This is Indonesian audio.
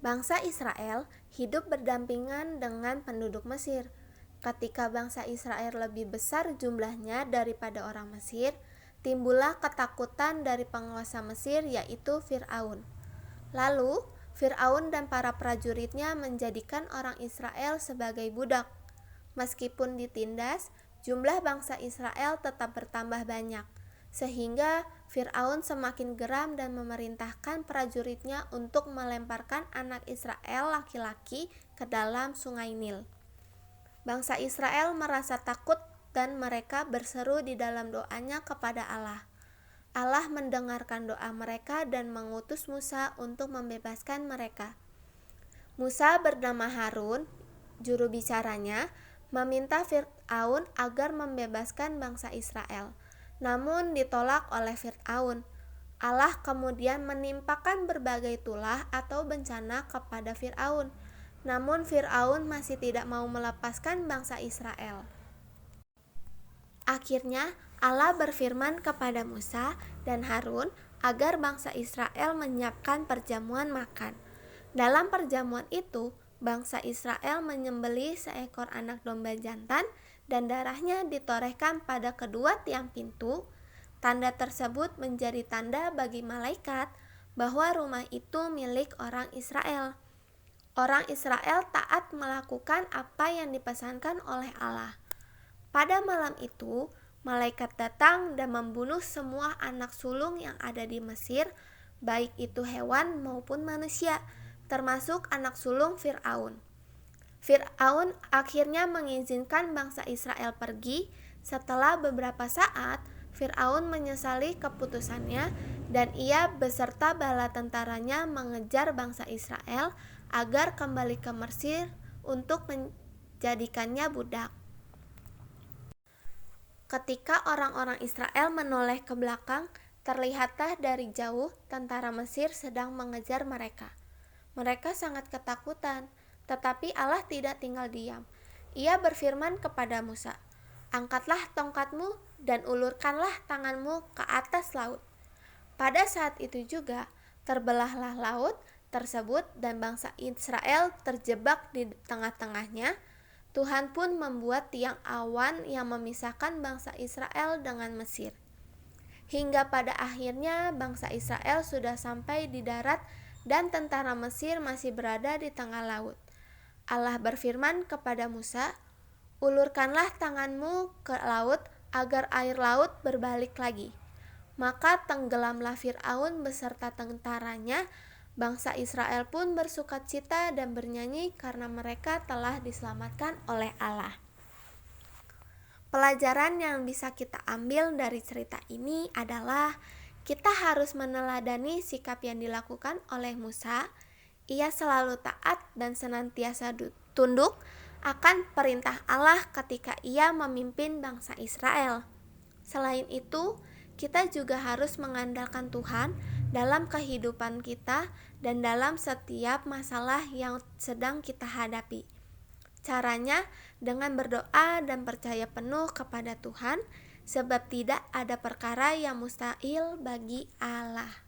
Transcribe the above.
Bangsa Israel hidup berdampingan dengan penduduk Mesir. Ketika bangsa Israel lebih besar jumlahnya daripada orang Mesir, timbullah ketakutan dari penguasa Mesir, yaitu Fir'aun. Lalu, Fir'aun dan para prajuritnya menjadikan orang Israel sebagai budak. Meskipun ditindas, jumlah bangsa Israel tetap bertambah banyak, sehingga Fir'aun semakin geram dan memerintahkan prajuritnya untuk melemparkan anak Israel laki-laki ke dalam sungai Nil. Bangsa Israel merasa takut dan mereka berseru di dalam doanya kepada Allah. Allah mendengarkan doa mereka dan mengutus Musa untuk membebaskan mereka. Musa bernama Harun, juru bicaranya, meminta Fir'aun agar membebaskan bangsa Israel. Namun ditolak oleh Fir'aun. Allah kemudian menimpakan berbagai tulah atau bencana kepada Fir'aun. Namun Fir'aun masih tidak mau melepaskan bangsa Israel. Akhirnya Allah berfirman kepada Musa dan Harun agar bangsa Israel menyiapkan perjamuan makan. Dalam perjamuan itu, bangsa Israel menyembelih seekor anak domba jantan dan darahnya ditorehkan pada kedua tiang pintu. Tanda tersebut menjadi tanda bagi malaikat bahwa rumah itu milik orang Israel. Orang Israel taat melakukan apa yang dipesankan oleh Allah. Pada malam itu, malaikat datang dan membunuh semua anak sulung yang ada di Mesir, baik itu hewan maupun manusia, termasuk anak sulung Fir'aun. Fir'aun akhirnya mengizinkan bangsa Israel pergi. Setelah beberapa saat, Fir'aun menyesali keputusannya dan ia beserta bala tentaranya mengejar bangsa Israel agar kembali ke Mesir untuk menjadikannya budak. Ketika orang-orang Israel menoleh ke belakang, terlihatlah dari jauh tentara Mesir sedang mengejar mereka. Mereka sangat ketakutan, tetapi Allah tidak tinggal diam. Ia berfirman kepada Musa, "Angkatlah tongkatmu dan ulurkanlah tanganmu ke atas laut." Pada saat itu juga, terbelahlah laut tersebut dan bangsa Israel terjebak di tengah-tengahnya. Tuhan pun membuat tiang awan yang memisahkan bangsa Israel dengan Mesir. Hingga pada akhirnya bangsa Israel sudah sampai di darat dan tentara Mesir masih berada di tengah laut. Allah berfirman kepada Musa, "Ulurkanlah tanganmu ke laut agar air laut berbalik lagi." Maka tenggelamlah Fir'aun beserta tentaranya. Bangsa Israel pun bersukacita dan bernyanyi karena mereka telah diselamatkan oleh Allah. Pelajaran yang bisa kita ambil dari cerita ini adalah kita harus meneladani sikap yang dilakukan oleh Musa. Ia selalu taat dan senantiasa tunduk akan perintah Allah ketika ia memimpin bangsa Israel. Selain itu, kita juga harus mengandalkan Tuhan dalam kehidupan kita dan dalam setiap masalah yang sedang kita hadapi. Caranya dengan berdoa dan percaya penuh kepada Tuhan, sebab tidak ada perkara yang mustahil bagi Allah.